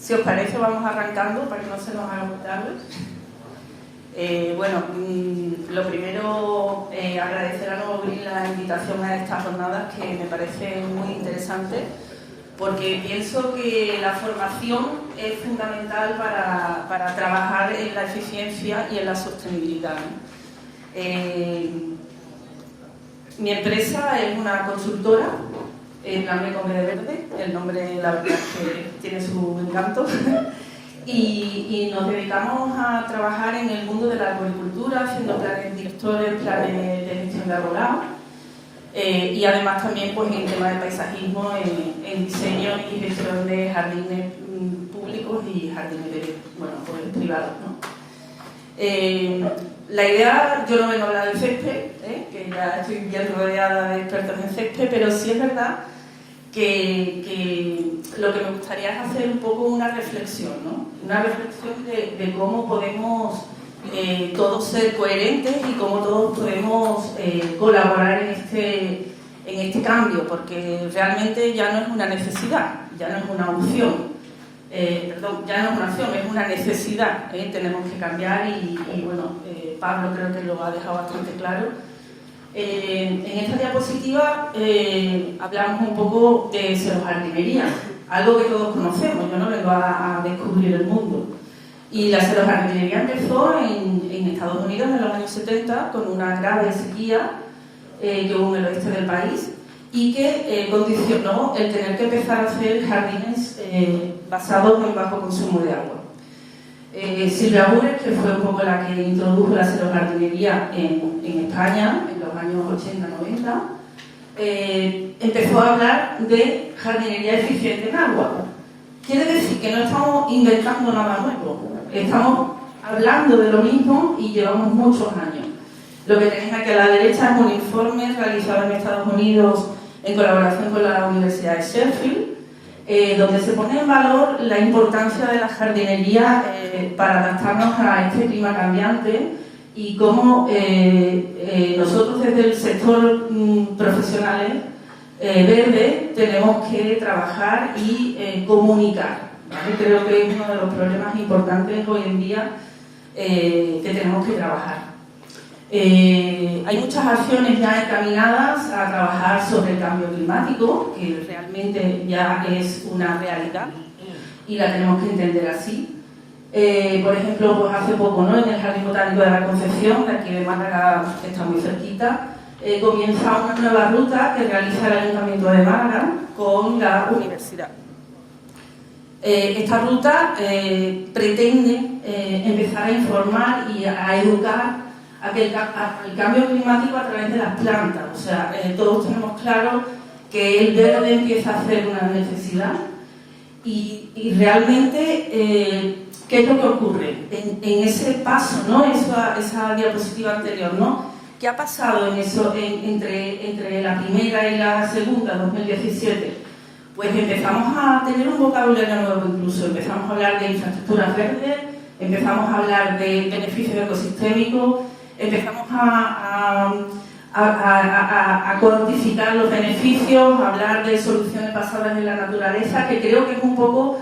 Si os parece, vamos arrancando para que no se nos haga muy tarde. Lo primero, agradecer a Nuevo Green la invitación a estas jornadas, que me parece muy interesante, porque pienso que la formación es fundamental para trabajar en la eficiencia y en la sostenibilidad. Mi empresa es una consultora, Plan con B de verde, el nombre la verdad es que tiene su encanto, y nos dedicamos a trabajar en el mundo de la arboricultura, haciendo planes directores, planes de gestión de arbolado, y además también pues, en temas de paisajismo, en diseño y gestión de jardines públicos y jardines privados, ¿no? La idea, yo no vengo a hablar del césped, que ya estoy bien rodeada de expertos en césped, pero sí es verdad que lo que me gustaría es hacer un poco una reflexión, ¿no? Una reflexión de cómo podemos todos ser coherentes y cómo todos podemos colaborar en este cambio, porque realmente ya no es una necesidad, ya no es una opción. Ya no es una opción, es una necesidad, tenemos que cambiar y Pablo creo que lo ha dejado bastante claro. En esta diapositiva hablamos un poco de xerojardinería, algo que todos conocemos, yo no vengo a descubrir el mundo. Y la xerojardinería empezó en Estados Unidos en los años 70 con una grave sequía que hubo en el oeste del país y que condicionó el tener que empezar a hacer jardines basados en bajo consumo de agua. Silvia Bures, que fue un poco la que introdujo la xerojardinería en España en los años 80-90, empezó a hablar de jardinería eficiente en agua. Quiere decir que no estamos inventando nada nuevo, estamos hablando de lo mismo y llevamos muchos años. Lo que tenéis aquí a la derecha es un informe realizado en Estados Unidos en colaboración con la Universidad de Sheffield, donde se pone en valor la importancia de la jardinería para adaptarnos a este clima cambiante y cómo nosotros desde el sector profesionales verde tenemos que trabajar y comunicar, ¿vale? Creo que es uno de los problemas importantes hoy en día que tenemos que trabajar. Hay muchas acciones ya encaminadas a trabajar sobre el cambio climático, que realmente ya es una realidad y la tenemos que entender así. Por ejemplo, pues hace poco, ¿no? En el Jardín Botánico de la Concepción, de aquí de Málaga, que está muy cerquita, comienza una nueva ruta que realiza el Ayuntamiento de Málaga con la universidad. Esta ruta pretende empezar a informar y a educar el cambio climático a través de las plantas. O sea, todos tenemos claro que el verde empieza a ser una necesidad y realmente ¿qué es lo que ocurre en ese paso, ¿no? Esa diapositiva anterior, ¿no? ¿Qué ha pasado en eso entre la primera y la segunda, 2017? Pues empezamos a tener un vocabulario nuevo incluso, empezamos a hablar de infraestructuras verdes, empezamos a hablar de beneficios ecosistémicos, empezamos a cuantificar los beneficios, a hablar de soluciones basadas en la naturaleza, que creo que es un poco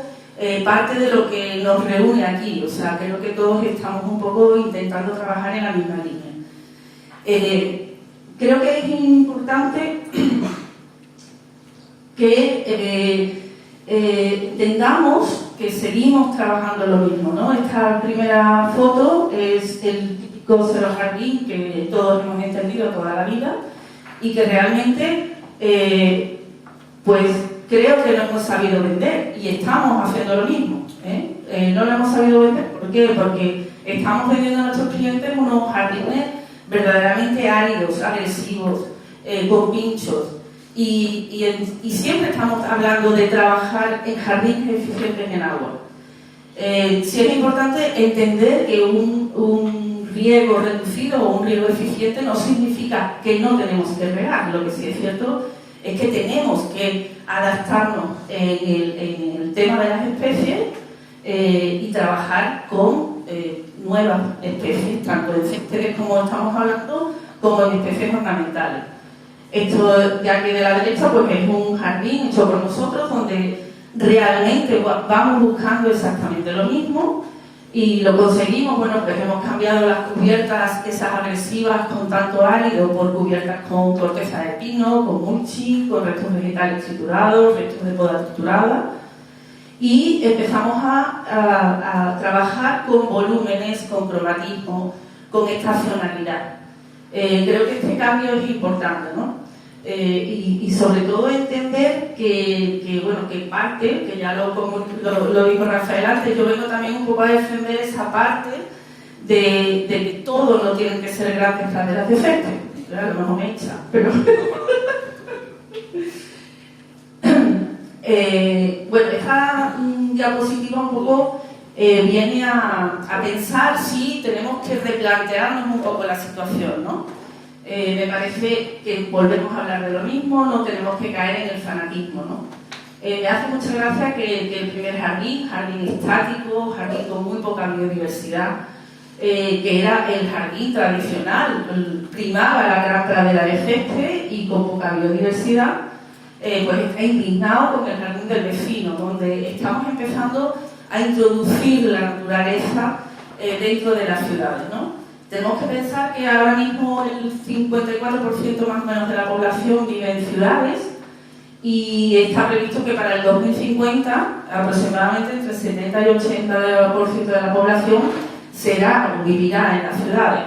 parte de lo que nos reúne aquí. O sea, creo que todos estamos un poco intentando trabajar en la misma línea. Creo que es importante que entendamos que seguimos trabajando lo mismo, ¿no? Esta primera foto es el típico xerojardín que todos hemos entendido toda la vida y que realmente pues creo que no hemos sabido vender y estamos haciendo lo mismo, no lo hemos sabido vender. ¿Por qué? Porque estamos vendiendo a nuestros clientes unos jardines verdaderamente áridos, agresivos, con pinchos. Y siempre estamos hablando de trabajar en jardines eficientes en agua. Sí es importante entender que un riego reducido o un riego eficiente no significa que no tenemos que regar. Lo que sí es cierto es que tenemos que adaptarnos en el tema de las especies y trabajar con nuevas especies, tanto en céspedes como estamos hablando, como en especies ornamentales. Esto de aquí de la derecha pues es un jardín hecho por nosotros donde realmente vamos buscando exactamente lo mismo y lo conseguimos, bueno, pues hemos cambiado las cubiertas esas agresivas con tanto árido por cubiertas con corteza de pino, con mulching, con restos vegetales triturados, restos de poda triturada, y empezamos a trabajar con volúmenes, con cromatismo, con estacionalidad. Creo que este cambio es importante, ¿no? Y sobre todo entender que parte, que ya lo dijo Rafael antes, yo vengo también un poco a defender esa parte de que todo no tienen que ser grandes praderas de efecto. Claro, a lo mejor me echa, pero... bueno, esta diapositiva un poco viene a pensar si tenemos que replantearnos un poco la situación, ¿no? Me parece que volvemos a hablar de lo mismo, no tenemos que caer en el fanatismo, ¿no? Me hace mucha gracia que el primer jardín estático, jardín con muy poca biodiversidad, que era el jardín tradicional, primaba la gran pradera de césped y con poca biodiversidad, pues está indignado con el jardín del vecino, donde estamos empezando a introducir la naturaleza dentro de las ciudades, ¿no? Tenemos que pensar que ahora mismo el 54% más o menos de la población vive en ciudades y está previsto que para el 2050 aproximadamente entre 70 y 80% de la población será o vivirá en las ciudades.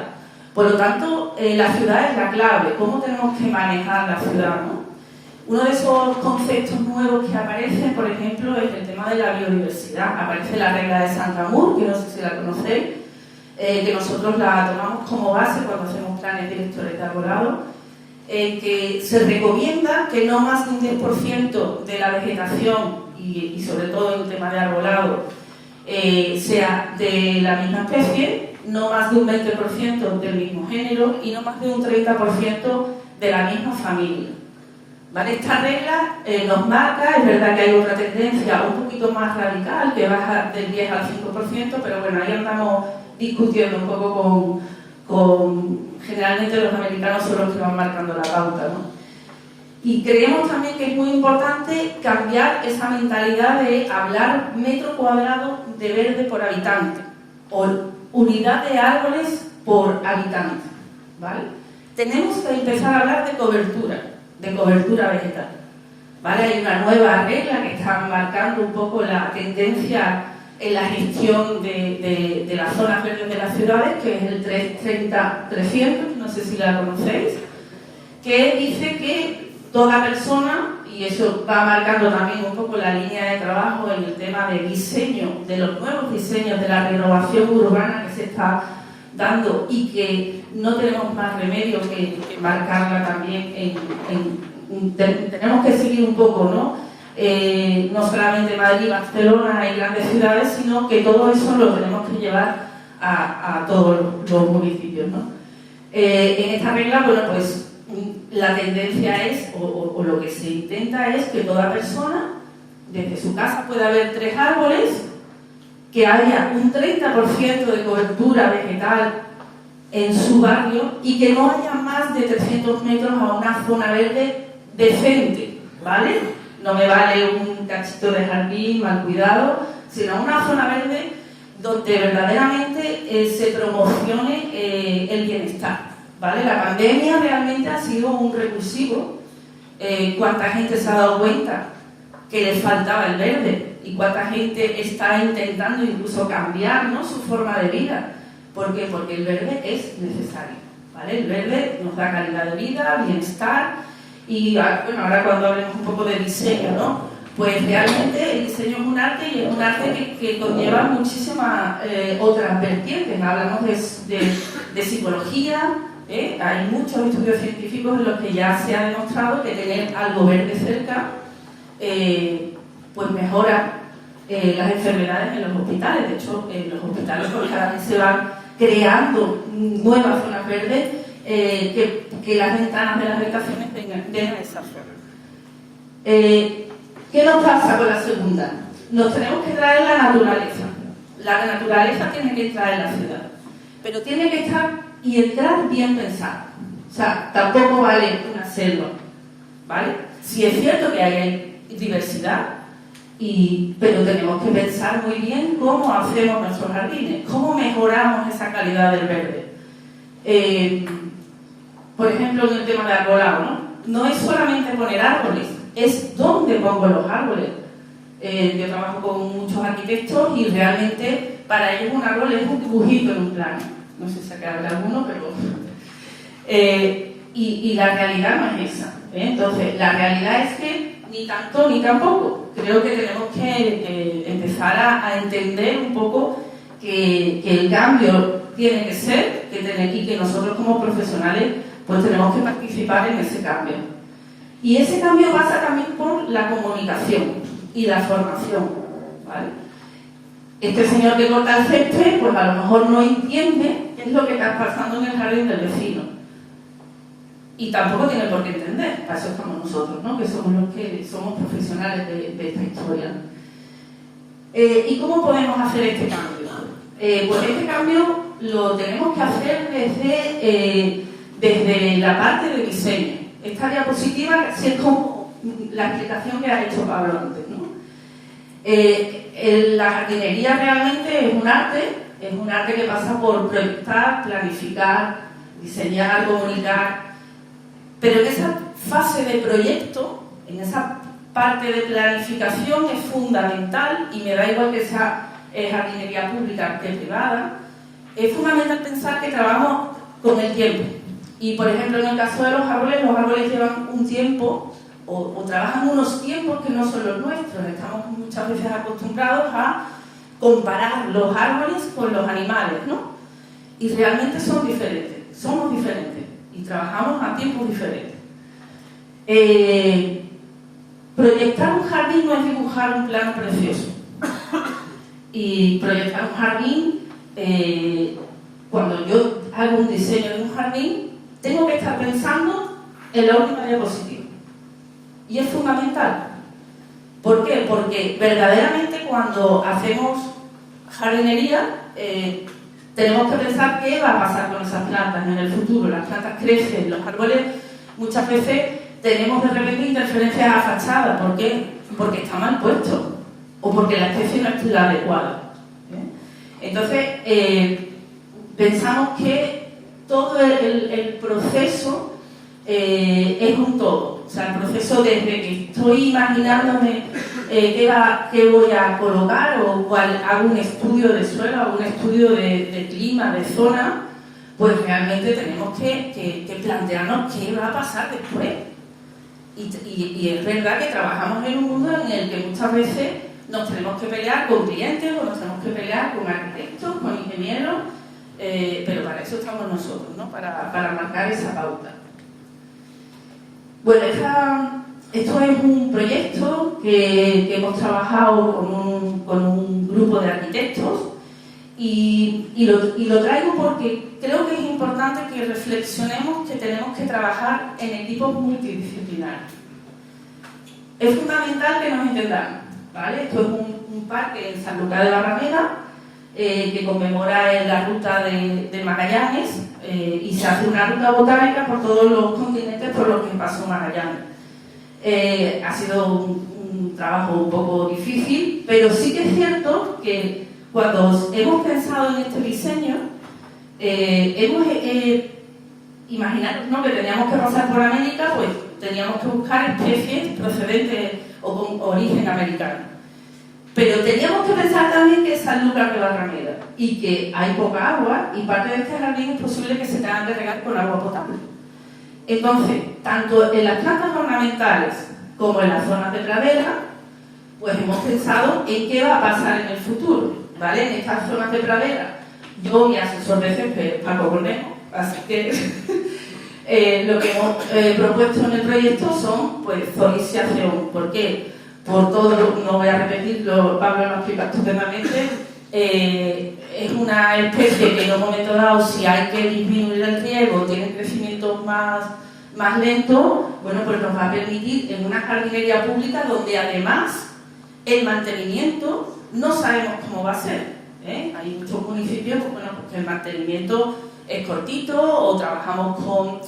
Por lo tanto, la ciudad es la clave. ¿Cómo tenemos que manejar la ciudad, no? Uno de esos conceptos nuevos que aparecen, por ejemplo, es el tema de la biodiversidad. Aparece la regla de Saint-Amour, que no sé si la conocéis, que nosotros la tomamos como base cuando hacemos planes directores de arbolado, que se recomienda que no más de un 10% de la vegetación y sobre todo en el tema de arbolado sea de la misma especie, no más de un 20% del mismo género y no más de un 30% de la misma familia. ¿Vale? Esta regla nos marca, es verdad que hay otra tendencia un poquito más radical que baja del 10 al 5%, pero bueno, ahí andamos discutiendo un poco con generalmente los americanos son los que van marcando la pauta, ¿no? Y creemos también que es muy importante cambiar esa mentalidad de hablar metro cuadrado de verde por habitante o unidad de árboles por habitante, ¿vale? Tenemos que empezar a hablar de cobertura vegetal, ¿vale? Hay una nueva regla que está marcando un poco la tendencia en la gestión de las zonas verdes de las ciudades, que es el 330-300, no sé si la conocéis, que dice que toda persona, y eso va marcando también un poco la línea de trabajo en el tema de diseño, de los nuevos diseños, de la renovación urbana que se está dando y que no tenemos más remedio que marcarla también tenemos que seguir un poco, ¿no? No solamente Madrid, Barcelona y grandes ciudades, sino que todo eso lo tenemos que llevar a todos los municipios, ¿no? En esta regla, bueno, pues la tendencia es, o lo que se intenta es que toda persona, desde su casa pueda haber 3 árboles, que haya un 30% de cobertura vegetal en su barrio y que no haya más de 300 metros a una zona verde decente, ¿vale? No me vale un cachito de jardín mal cuidado, sino una zona verde donde verdaderamente se promocione el bienestar, ¿vale? La pandemia realmente ha sido un revulsivo. ¿Cuánta gente se ha dado cuenta que le faltaba el verde? ¿Y cuánta gente está intentando incluso cambiar, ¿no?, su forma de vida? ¿Por qué? Porque el verde es necesario, ¿vale? El verde nos da calidad de vida, bienestar. Y bueno, ahora cuando hablemos un poco de diseño, ¿no? Pues realmente el diseño es un arte y es un arte que conlleva muchísimas otras vertientes. Hablamos de psicología, hay muchos estudios científicos en los que ya se ha demostrado que tener algo verde cerca pues mejora las enfermedades en los hospitales. De hecho, en los hospitales pues, cada vez se van creando nuevas zonas verdes que las ventanas de las habitaciones tengan esa forma. ¿Qué nos pasa con la segunda? Nos tenemos que traer la naturaleza. La naturaleza tiene que entrar en la ciudad, pero tiene que estar y entrar bien pensado. O sea, tampoco vale una selva, ¿vale? Si es cierto que hay diversidad, pero tenemos que pensar muy bien cómo hacemos nuestros jardines, cómo mejoramos esa calidad del verde. Por ejemplo, en el tema de arbolado, no es solamente poner árboles, es dónde pongo los árboles. Yo trabajo con muchos arquitectos y realmente para ellos un árbol es un dibujito en un plano. No sé si acá habrá alguno, pero... y la realidad no es esa. Entonces, la realidad es que ni tanto ni tampoco. Creo que tenemos que empezar a entender un poco que el cambio tiene que ser y que nosotros como profesionales pues tenemos que participar en ese cambio. Y ese cambio pasa también por la comunicación y la formación, ¿vale? Este señor que corta el césped, pues a lo mejor no entiende qué es lo que está pasando en el jardín del vecino. Y tampoco tiene por qué entender, para eso estamos nosotros, ¿no? Que somos los que somos profesionales de esta historia. ¿Y cómo podemos hacer este cambio? Pues este cambio lo tenemos que hacer desde la parte de diseño. Esta diapositiva casi es como la explicación que ha hecho Pablo antes, ¿no? La jardinería realmente es un arte que pasa por proyectar, planificar, diseñar, comunicar, pero en esa fase de proyecto, en esa parte de planificación es fundamental, y me da igual que sea jardinería pública que privada, es fundamental pensar que trabajamos con el tiempo. Y por ejemplo, en el caso de los árboles llevan un tiempo o trabajan unos tiempos que no son los nuestros. Estamos muchas veces acostumbrados a comparar los árboles con los animales, ¿no? Y realmente son diferentes, somos diferentes y trabajamos a tiempos diferentes. Proyectar un jardín no es dibujar un plano precioso. Y proyectar un jardín, cuando yo hago un diseño de un jardín, tengo que estar pensando en la última diapositiva. Y es fundamental. ¿Por qué? Porque verdaderamente cuando hacemos jardinería, tenemos que pensar qué va a pasar con esas plantas en el futuro. Las plantas crecen, los árboles muchas veces tenemos de repente interferencias a fachada. ¿Por qué? Porque está mal puesto o porque la especie no es la adecuada. Entonces, pensamos que todo el proceso es un todo. O sea, el proceso desde que estoy imaginándome qué voy a colocar o hago un estudio de suelo, hago un estudio de clima, de zona, pues realmente tenemos que plantearnos qué va a pasar después. Y es verdad que trabajamos en un mundo en el que muchas veces nos tenemos que pelear con clientes o nos tenemos que pelear con arquitectos, con ingenieros, pero para eso estamos nosotros, ¿no? Para marcar esa pauta. Bueno, esto es un proyecto que hemos trabajado con un grupo de arquitectos y lo traigo porque creo que es importante que reflexionemos que tenemos que trabajar en equipos multidisciplinarios. Es fundamental que nos entendamos, ¿vale? Esto es un parque en Sanlúcar de Barrameda que conmemora la ruta de Magallanes y se hace una ruta botánica por todos los continentes por los que pasó Magallanes. Ha sido un trabajo un poco difícil, pero sí que es cierto que cuando hemos pensado en este diseño, hemos imaginado, ¿no?, que teníamos que pasar por América, pues teníamos que buscar especies procedentes o con origen americano. Pero teníamos que pensar también que es Sanlúcar de Barrameda y que hay poca agua y parte de este jardín es posible que se tengan que regar con agua potable. Entonces, tanto en las plantas ornamentales como en las zonas de pradera, pues hemos pensado en qué va a pasar en el futuro, ¿vale? En estas zonas de pradera, yo mi asesor de césped, Paco Cornejo, así que lo que hemos propuesto en el proyecto son, pues, zonización. ¿Por qué? Por todo, no voy a repetirlo, Pablo lo explica estupendamente. Es una especie que en un momento dado, si hay que disminuir el riego, tiene crecimientos más lentos, bueno, pues nos va a permitir en una jardinería pública donde además el mantenimiento no sabemos cómo va a ser. Hay muchos municipios, bueno, pues el mantenimiento es cortito o trabajamos con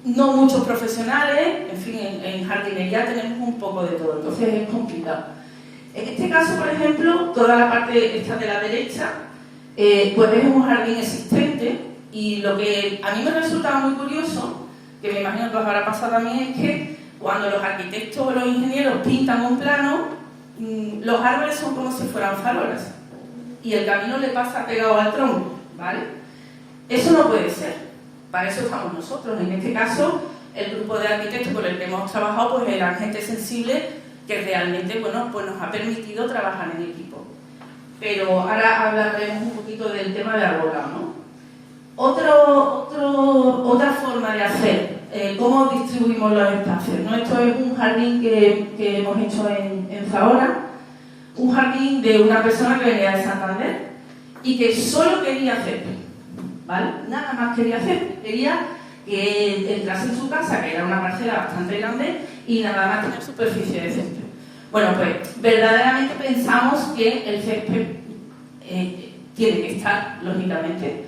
no muchos profesionales, en fin, en jardinería tenemos un poco de todo, entonces es complicado. En este caso, por ejemplo, toda la parte esta de la derecha, pues es un jardín existente, y lo que a mí me resulta muy curioso, que me imagino que os habrá pasado a mí, es que cuando los arquitectos o los ingenieros pintan un plano, los árboles son como si fueran farolas, y el camino le pasa pegado al tronco, ¿vale? Eso no puede ser, para eso estamos nosotros. En este caso, el grupo de arquitectos con el que hemos trabajado, pues eran gente sensible que realmente, bueno, pues nos ha permitido trabajar en equipo. Pero ahora hablaremos un poquito del tema de arbolado, ¿no? Otra forma de hacer, cómo distribuimos los espacios, ¿no? Esto es un jardín que hemos hecho en Zahora, un jardín de una persona que venía de Santander y que solo quería césped, ¿vale? Nada más quería césped, quería que entrase en su casa, que era una parcela bastante grande, y nada más tener superficie de césped. Bueno, pues verdaderamente pensamos que el césped tiene que estar, lógicamente,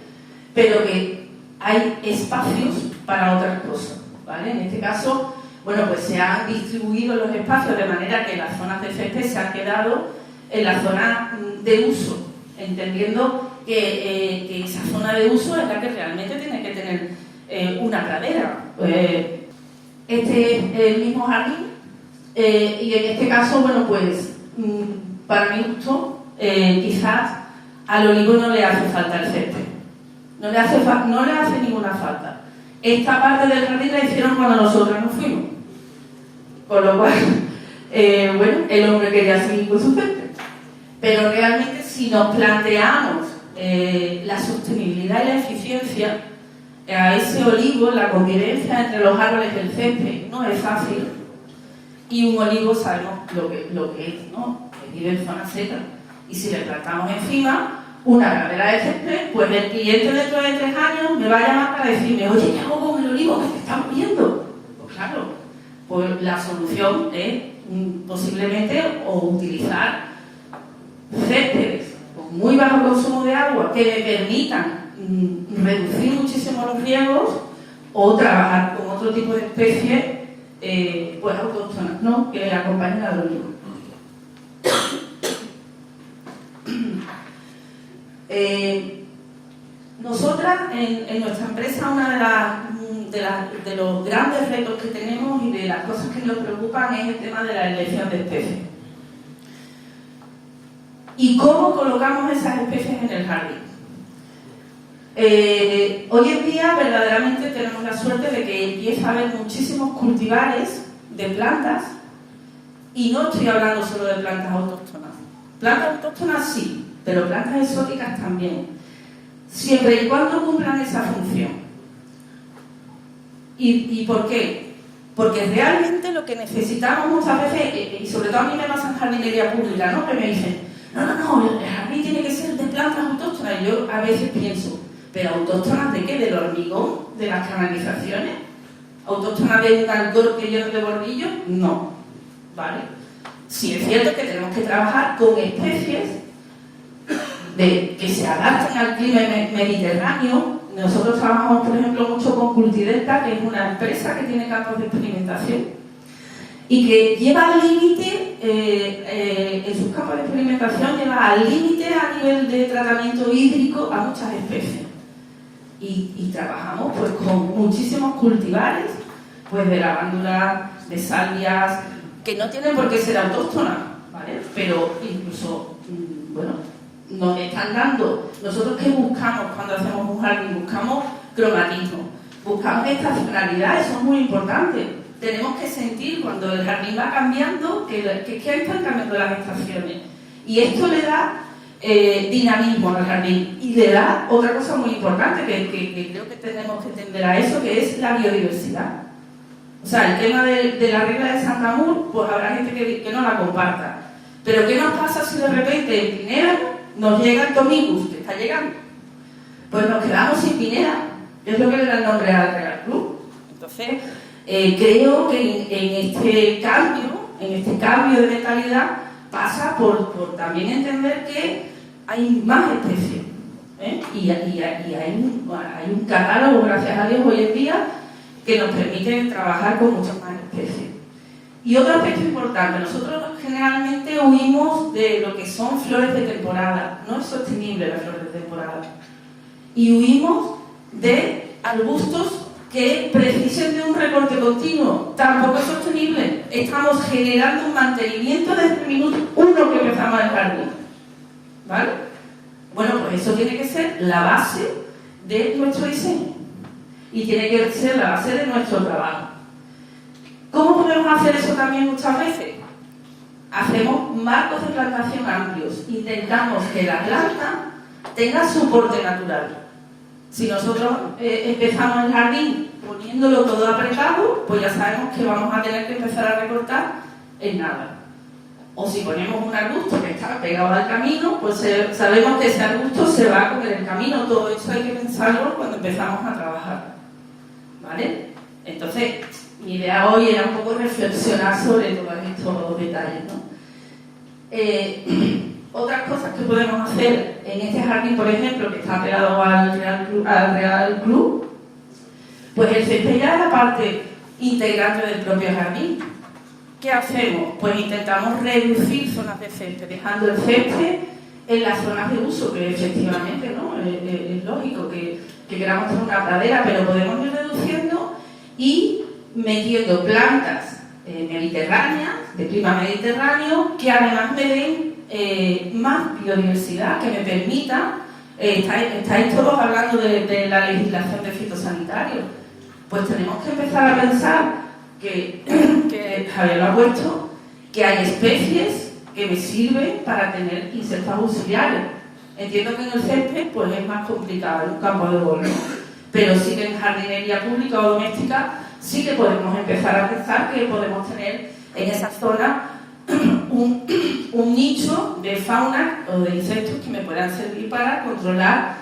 pero que hay espacios para otras cosas, ¿vale? En este caso, bueno, pues se han distribuido los espacios de manera que las zonas de césped se han quedado en la zona de uso, entendiendo que esa zona de uso es la que realmente tiene que tener una pradera. Este es el mismo jardín, y en este caso, bueno, pues para mi gusto, quizás al olivo no le hace falta el césped, no le hace ninguna falta. Esta parte del jardín la hicieron cuando nosotros nos fuimos, con lo cual, bueno, el hombre quería seguir con su césped. Pero realmente, si nos planteamos la sostenibilidad y la eficiencia, a ese olivo, la convivencia entre los árboles del césped no es fácil, y un olivo sabemos lo que es, ¿no? Que vive en zona seca, y si le plantamos encima una pradera de césped, pues el cliente dentro de 3 años me va a llamar para decirme: oye, ¿qué hago con el olivo que se está muriendo? Pues claro, pues la solución es posiblemente o utilizar céspedes con muy bajo consumo de agua que me permitan reducir muchísimo los riesgos, o trabajar con otro tipo de especies pues autóctonas, ¿no?, que acompañen al olivo. Nosotras en nuestra empresa, una de los grandes retos que tenemos y de las cosas que nos preocupan es el tema de la elección de especies. ¿Y cómo colocamos esas especies en el jardín? Hoy en día verdaderamente tenemos la suerte de que empieza a haber muchísimos cultivares de plantas, y no estoy hablando solo de plantas autóctonas. Plantas autóctonas sí, pero plantas exóticas también, siempre y cuando cumplan esa función. ¿Y por qué? Porque realmente lo que necesitamos muchas veces, y sobre todo a mí me pasa en jardinería pública, ¿no?, que me dicen: no, el jardín tiene que ser de plantas autóctonas. Y yo a veces pienso: ¿pero autóctonas de qué? ¿Del hormigón? ¿De las canalizaciones? ¿Autóctonas de un alcorque lleno de bordillos? No, ¿vale? Sí es cierto que tenemos que trabajar con especies que se adapten al clima mediterráneo. Nosotros trabajamos, por ejemplo, mucho con Cultidelta, que es una empresa que tiene campos de experimentación y que lleva al límite, en sus campos de experimentación, lleva al límite a nivel de tratamiento hídrico a muchas especies. Y trabajamos pues con muchísimos cultivares, pues de lavándulas, de salvias, que no tienen por qué ser autóctonas, ¿vale? Pero incluso, bueno, nos están dando. ¿Nosotros qué buscamos cuando hacemos un jardín? Buscamos cromatismo, buscamos estacionalidad, eso es muy importante. Tenemos que sentir cuando el jardín va cambiando que están cambiando las estaciones, y esto le da dinamismo al jardín, y le da otra cosa muy importante que creo que tenemos que entender a eso, que es la biodiversidad. O sea, el tema de la regla de Santamur, pues habrá gente que no la comparta, pero ¿qué nos pasa si de repente en Pineda nos llega el Tomicus, que está llegando? Pues nos quedamos sin Pineda, es lo que le da el nombre al Real Club. Entonces creo que en este cambio de mentalidad pasa por también entender que hay más especies, y hay un catálogo, gracias a Dios, hoy en día, que nos permiten trabajar con muchas más especies. Y otro aspecto importante, nosotros generalmente huimos de lo que son flores de temporada, no es sostenible las flores de temporada, y huimos de arbustos que precisen de un recorte continuo, tampoco es sostenible. Estamos generando un mantenimiento desde el minuto 1 que empezamos el jardín, ¿vale? Bueno, pues eso tiene que ser la base de nuestro diseño y tiene que ser la base de nuestro trabajo. ¿Cómo podemos hacer eso también muchas veces? Hacemos marcos de plantación amplios, intentamos que la planta tenga soporte natural. Si nosotros empezamos el jardín poniéndolo todo apretado, pues ya sabemos que vamos a tener que empezar a recortar en nada. O si ponemos un arbusto que está pegado al camino, pues sabemos que ese arbusto se va a comer el camino. Todo eso hay que pensarlo cuando empezamos a trabajar, ¿vale? Entonces, mi idea hoy era un poco reflexionar sobre todos estos detalles, ¿no? Otras cosas que podemos hacer en este jardín, por ejemplo, que está pegado al Real Club, pues el césped ya es la parte integrante del propio jardín. ¿Qué hacemos? Pues intentamos reducir zonas de césped, dejando el césped en las zonas de uso, que efectivamente, ¿no? Es lógico que queramos tener una pradera, pero podemos ir reduciendo y metiendo plantas mediterráneas, de clima mediterráneo, que además me den más biodiversidad, que me permita, estáis todos hablando de la legislación de fitosanitario, pues tenemos que empezar a pensar que Javier lo ha puesto, que hay especies que me sirven para tener insectos auxiliares. Entiendo que en el césped pues es más complicado, en un campo de golf, pero sí que en jardinería pública o doméstica sí que podemos empezar a pensar que podemos tener en esa zona un nicho de fauna o de insectos que me puedan servir para controlar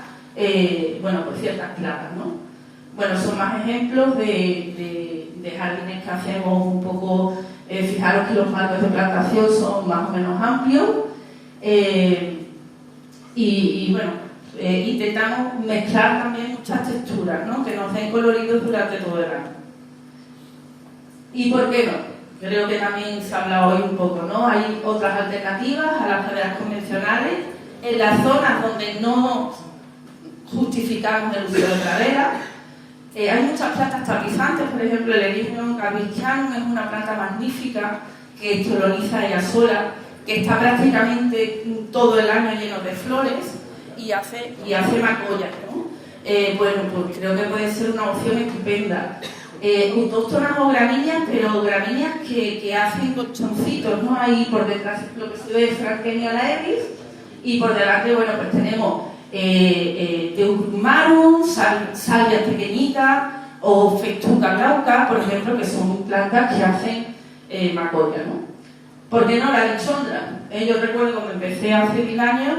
bueno, pues ciertas plagas, ¿no? Bueno, son más ejemplos de jardines que hacemos un poco, fijaros que los marcos de plantación son más o menos amplios y bueno, intentamos mezclar también muchas texturas, ¿no? Que nos den coloridos durante todo el año. ¿Y por qué no? Creo que también se ha hablado hoy un poco, ¿no? Hay otras alternativas a las praderas convencionales. En las zonas donde no justificamos el uso de pradera, hay muchas plantas tapizantes, por ejemplo, el Ericium calvicianum es una planta magnífica que estoloniza ella sola, que está prácticamente todo el año lleno de flores y hace macollas, ¿no? Bueno, pues creo que puede ser una opción estupenda. Autóctonas o gramíneas, pero gramíneas que hacen colchoncitos, ¿no? Ahí por detrás lo que se ve es Frankennia laevis y por delante, bueno, pues tenemos Teucrimarum, salvias pequeñitas o Festuca glauca, por ejemplo, que son plantas que hacen macolla, ¿no? ¿Por qué no la lichondra? Yo recuerdo cuando empecé hace 10 años,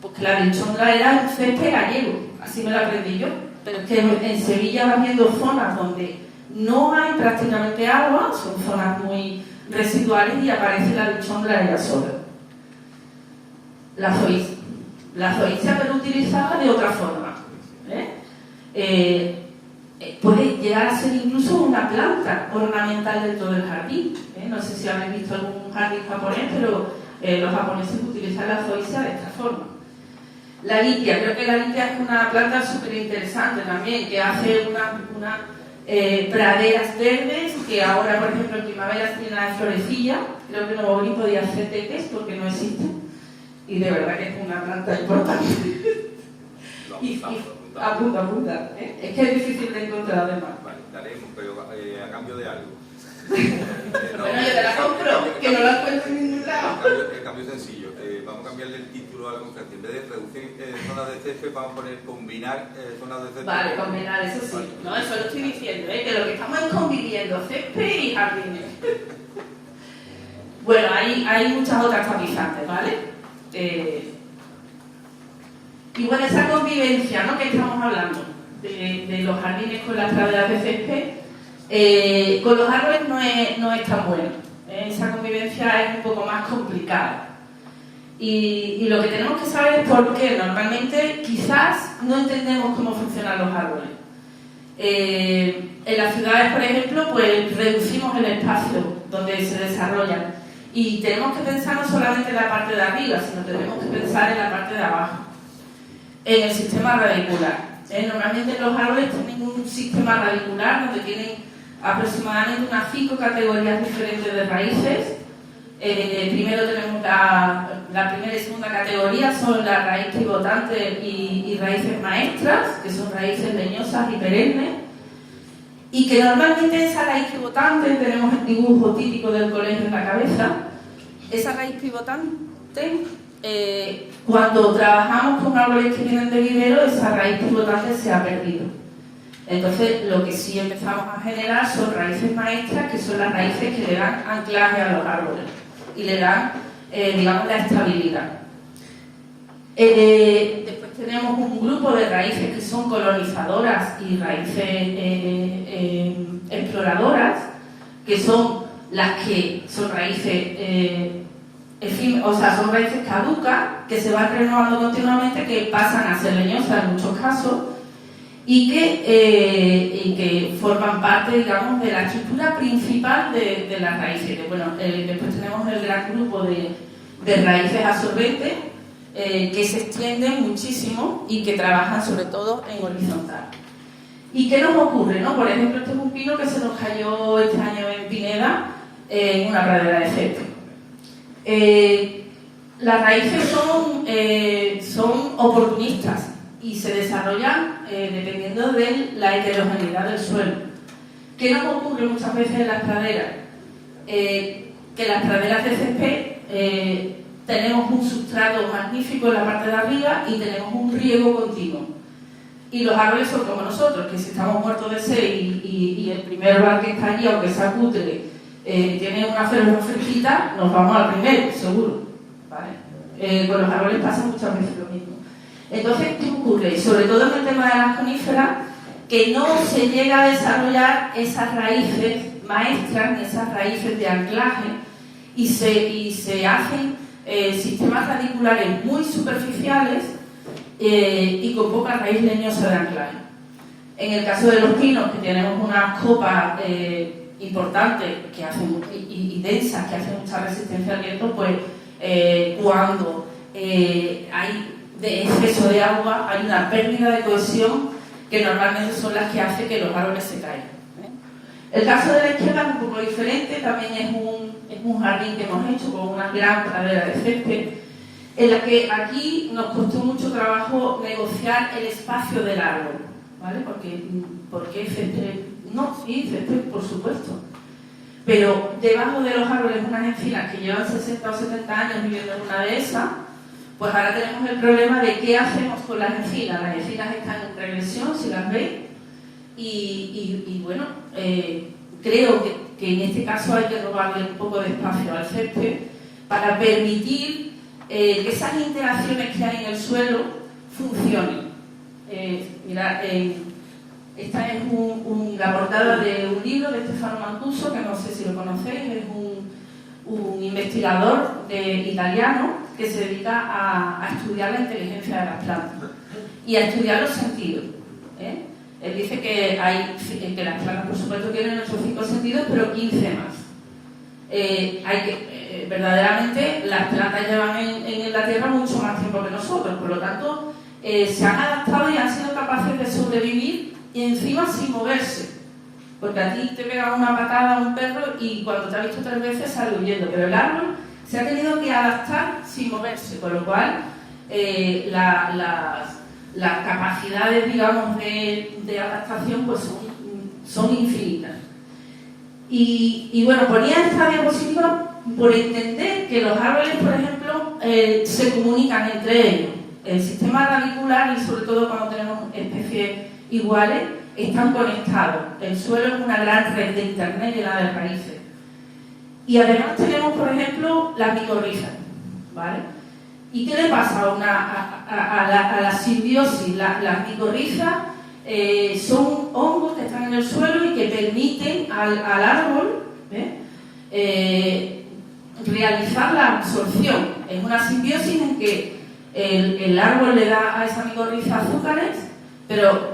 pues que la lichondra era un césped gallego, así me la aprendí yo, pero es que en Sevilla va viendo zonas donde no hay prácticamente agua, son zonas muy residuales y aparece la lichondra ella sola. La zoysia pero utilizada de otra forma. Puede llegar a ser incluso una planta ornamental dentro del jardín. No sé si habéis visto algún jardín japonés, pero los japoneses utilizan la zoysia de esta forma. La lipia, creo que la lipia es una planta súper interesante también, que hace praderas verdes, que ahora, por ejemplo, en primavera se llena de florecilla. Creo que no podía hacer teques porque no existe. Y de verdad que es una planta importante. Apunta. Es que es difícil de encontrar además. Vale, daremos, pero a cambio de algo. Bueno, yo te la compro, que no la encuentro en ningún lado. El cambio sencillo. Vamos a cambiarle el título a la conferencia. En vez de reducir zonas de césped, vamos a poner combinar zonas de césped. Vale, combinar, eso sí. No, eso lo estoy diciendo, que lo que estamos es conviviendo césped y jardines. Bueno, hay muchas otras tapizantes, ¿vale? Y bueno, esa convivencia, ¿no?, que estamos hablando de los jardines con las praderas de césped, con los árboles no es tan bueno. Esa convivencia es un poco más complicada. Y lo que tenemos que saber es por qué. Normalmente quizás no entendemos cómo funcionan los árboles. En las ciudades, por ejemplo, pues reducimos el espacio donde se desarrollan. Y tenemos que pensar no solamente en la parte de arriba, sino tenemos que pensar en la parte de abajo, en el sistema radicular. Normalmente los árboles tienen un sistema radicular donde tienen aproximadamente unas 5 categorías diferentes de raíces. Primero tenemos la primera y segunda categoría, son la raíz pivotante y raíces maestras, que son raíces leñosas y perennes. Y que normalmente esa raíz pivotante, tenemos el dibujo típico del colegio en la cabeza, esa raíz pivotante, cuando trabajamos con árboles que vienen de vivero, esa raíz pivotante se ha perdido. Entonces, lo que sí empezamos a generar son raíces maestras, que son las raíces que le dan anclaje a los árboles y le dan, digamos, la estabilidad. Después tenemos un grupo de raíces que son colonizadoras y raíces exploradoras, que son las que son raíces, son raíces caducas, que se van renovando continuamente, que pasan a ser leñosas en muchos casos, y que forman parte, digamos, de la estructura principal de las raíces. Bueno, después tenemos el gran grupo de raíces absorbentes, que se extienden muchísimo y que trabajan sobre todo en horizontal. ¿Y qué nos ocurre, no? Por ejemplo, este es un pino que se nos cayó este año en Pineda, en una pradera de césped. Las raíces son oportunistas y se desarrollan dependiendo de la heterogeneidad del suelo. ¿Qué nos ocurre muchas veces en las praderas? Que las praderas de césped tenemos un sustrato magnífico en la parte de arriba y tenemos un riego continuo. Y los árboles son como nosotros, que si estamos muertos de sed y el primer bar que está allí, aunque sea cutre, tiene una flor fresquita, nos vamos al primero, seguro. ¿Vale? Con los árboles pasa muchas veces lo mismo. Entonces, ¿qué ocurre? Sobre todo en el tema de las coníferas, que no se llega a desarrollar esas raíces maestras, ni esas raíces de anclaje, y se hacen sistemas radiculares muy superficiales y con poca raíz leñosa de anclaje. En el caso de los pinos, que tenemos unas copas importantes que hacen, y densas, que hacen mucha resistencia al viento, pues cuando hay de exceso de agua, hay una pérdida de cohesión que normalmente son las que hacen que los árboles se caigan. El caso de la izquierda es un poco diferente, también es un jardín que hemos hecho con una gran pradera de césped, en la que aquí nos costó mucho trabajo negociar el espacio del árbol, ¿vale? Porque césped, no, sí, césped por supuesto, pero debajo de los árboles unas encinas que llevan 60 o 70 años viviendo en una dehesa, pues ahora tenemos el problema de qué hacemos con las encinas. Las encinas están en regresión, si las veis, y bueno, creo que en este caso hay que robarle un poco de espacio al césped para permitir que esas interacciones que hay en el suelo funcionen. Mirad, esta es la portada de un libro de Stefano Mancuso, que no sé si lo conocéis, es un investigador italiano que se dedica a estudiar la inteligencia de las plantas y a estudiar los sentidos. Él dice que las plantas, por supuesto, tienen nuestros 5 sentidos, pero 15 más. Verdaderamente, las plantas llevan en la Tierra mucho más tiempo que nosotros, por lo tanto, se han adaptado y han sido capaces de sobrevivir y encima sin moverse. Porque a ti te pega una patada a un perro y cuando te ha visto 3 veces sale huyendo, pero el árbol se ha tenido que adaptar sin moverse, con lo cual las capacidades, digamos, de adaptación pues son infinitas. Y bueno, ponía esta diapositiva por entender que los árboles, por ejemplo, se comunican entre ellos. El sistema radicular, y sobre todo cuando tenemos especies iguales, están conectados. El suelo es una gran red de internet llena de raíces. Y además tenemos, por ejemplo, las micorrizas, ¿vale? ¿Y qué le pasa a la simbiosis? Las micorrizas son hongos que están en el suelo y que permiten al árbol realizar la absorción. Es una simbiosis en que el árbol le da a esa micorriza azúcares, pero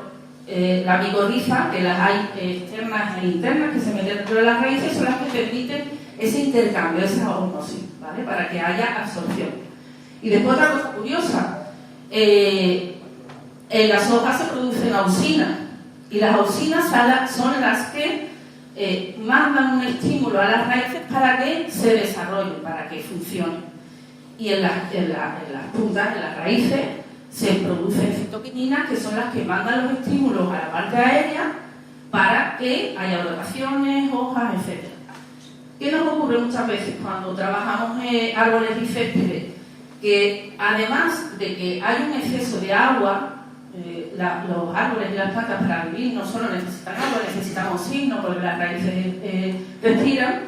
La micorriza, que las hay externas e internas que se meten dentro de las raíces, son las que permiten ese intercambio, esa osmosis, ¿vale? Para que haya absorción. Y después otra cosa curiosa, en las hojas se producen auxinas, y las auxinas son las que mandan un estímulo a las raíces para que se desarrollen, para que funcionen. Y en las puntas, en las raíces, se producen citoquininas, que son las que mandan los estímulos a la parte aérea para que haya brotaciones, hojas, etc. ¿Qué nos ocurre muchas veces cuando trabajamos árboles y céspedes? Que además de que hay un exceso de agua, los árboles y las plantas para vivir no solo necesitan agua, necesitan oxígeno porque las raíces respiran,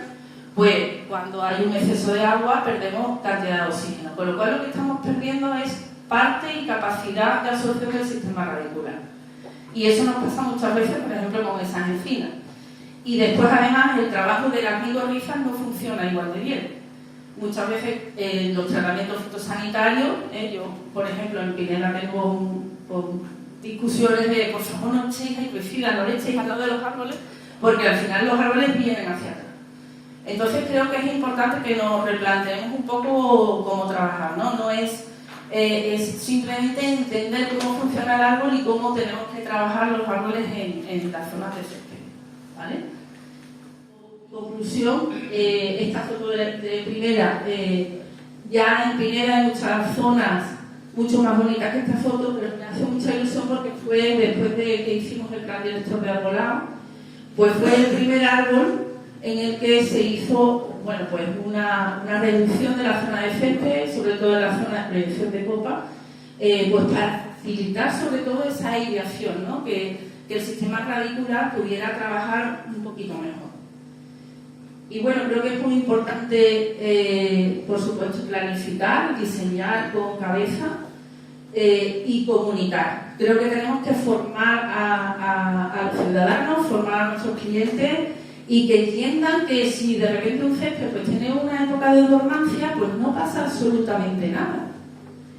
pues cuando hay un exceso de agua perdemos cantidad de oxígeno, con lo cual lo que estamos perdiendo es parte y capacidad de absorción del sistema radicular. Y eso nos pasa muchas veces, por ejemplo, con esas encinas. Y después, además, el trabajo de las micorrizas no funciona igual de bien. Muchas veces los tratamientos fitosanitarios, yo, por ejemplo, en Pineda tengo discusiones de, por favor, no echéis herbicida, no le echéis al lado de los árboles, porque al final los árboles vienen hacia atrás. Entonces creo que es importante que nos replanteemos un poco cómo trabajar, ¿no? No es simplemente entender cómo funciona el árbol y cómo tenemos que trabajar los árboles en las zonas de césped, ¿vale? Conclusión, esta foto de Pineda, ya en Pineda hay muchas zonas mucho más bonitas que esta foto, pero me hace mucha ilusión porque fue después de que hicimos el plan director de arbolado, pues fue el primer árbol en el que se hizo, bueno, pues una reducción de la zona de césped, sobre todo en la zona de reducción de copa, pues para facilitar sobre todo esa aireación, ¿no? Que el sistema radicular pudiera trabajar un poquito mejor. Y bueno, creo que es muy importante, por supuesto, planificar, diseñar con cabeza y comunicar. Creo que tenemos que formar a los ciudadanos, formar a nuestros clientes y que entiendan que si de repente un césped pues tiene una época de dormancia, pues no pasa absolutamente nada.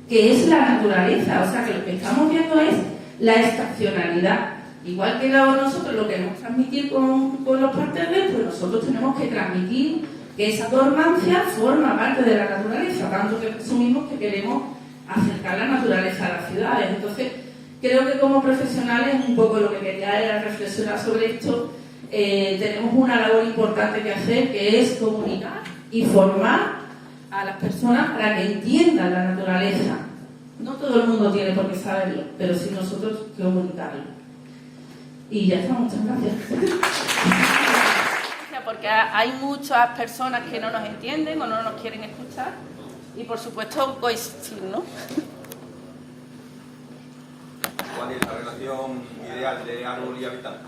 Que es la naturaleza, o sea que lo que estamos viendo es la estacionalidad. Igual que nosotros lo queremos transmitir con los parterres, pues nosotros tenemos que transmitir que esa dormancia forma parte de la naturaleza, tanto que presumimos que queremos acercar la naturaleza a las ciudades. Entonces, creo que como profesionales, un poco lo que quería era reflexionar sobre esto. Tenemos una labor importante que hacer, que es comunicar y formar a las personas para que entiendan la naturaleza. No todo el mundo tiene por qué saberlo, pero sí nosotros comunicarlo. Y ya está, muchas gracias. Porque hay muchas personas que no nos entienden o no nos quieren escuchar y por supuesto coexistir, ¿no? ¿Cuál es la relación ideal de árbol y habitante?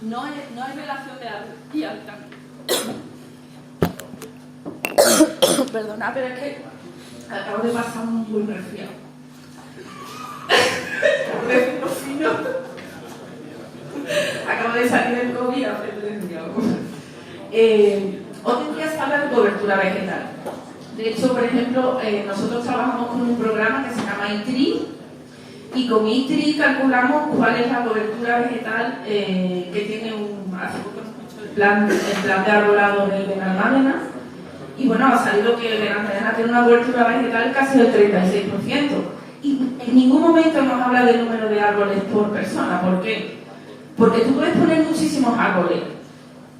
No hay relación de árbol y habitante. Perdona, pero es que acabo de pasar un buen resfriado. Acabo de salir del COVID a hacer resfriado. Hoy en día se habla de cobertura vegetal. De hecho, por ejemplo, nosotros trabajamos con un programa que se llama ITRI y con ITRI calculamos cuál es la cobertura vegetal que tiene hace poco hemos hecho el plan de arbolado del Benalmádena. Y bueno, ha salido que el Benalmádena tiene una cobertura vegetal casi del 36%. Y en ningún momento nos habla del número de árboles por persona. ¿Por qué? Porque tú puedes poner muchísimos árboles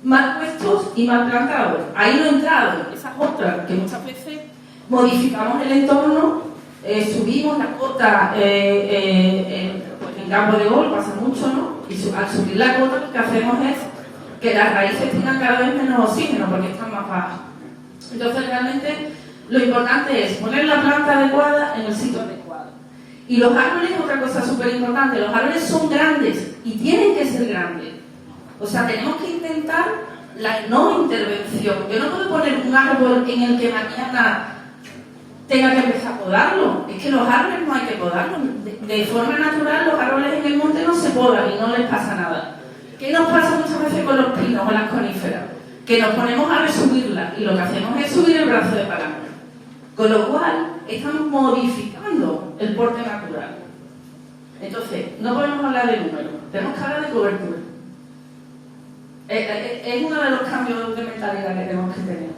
mal puestos y mal plantados. Ahí no he entrado. Esas otras que muchas veces modificamos el entorno, subimos la cota pues en campo de gol, pasa mucho, ¿no? Y al subir la cota lo que hacemos es que las raíces tengan cada vez menos oxígeno porque están más bajas. Entonces realmente lo importante es poner la planta adecuada en el sitio adecuado. Y los árboles es otra cosa súper importante. Los árboles son grandes y tienen que ser grandes. O sea, tenemos que intentar la no intervención. Yo no puedo poner un árbol en el que mañana tenga que empezar a podarlo. Es que los árboles no hay que podarlos. De forma natural, los árboles en el monte no se podan y no les pasa nada. ¿Qué nos pasa muchas veces con los pinos o las coníferas? Que nos ponemos a resubirlas y lo que hacemos es subir el brazo de palanca. Con lo cual, estamos modificando el porte natural. Entonces, no podemos hablar de números, tenemos que hablar de cobertura. Es uno de los cambios de mentalidad que tenemos que tener.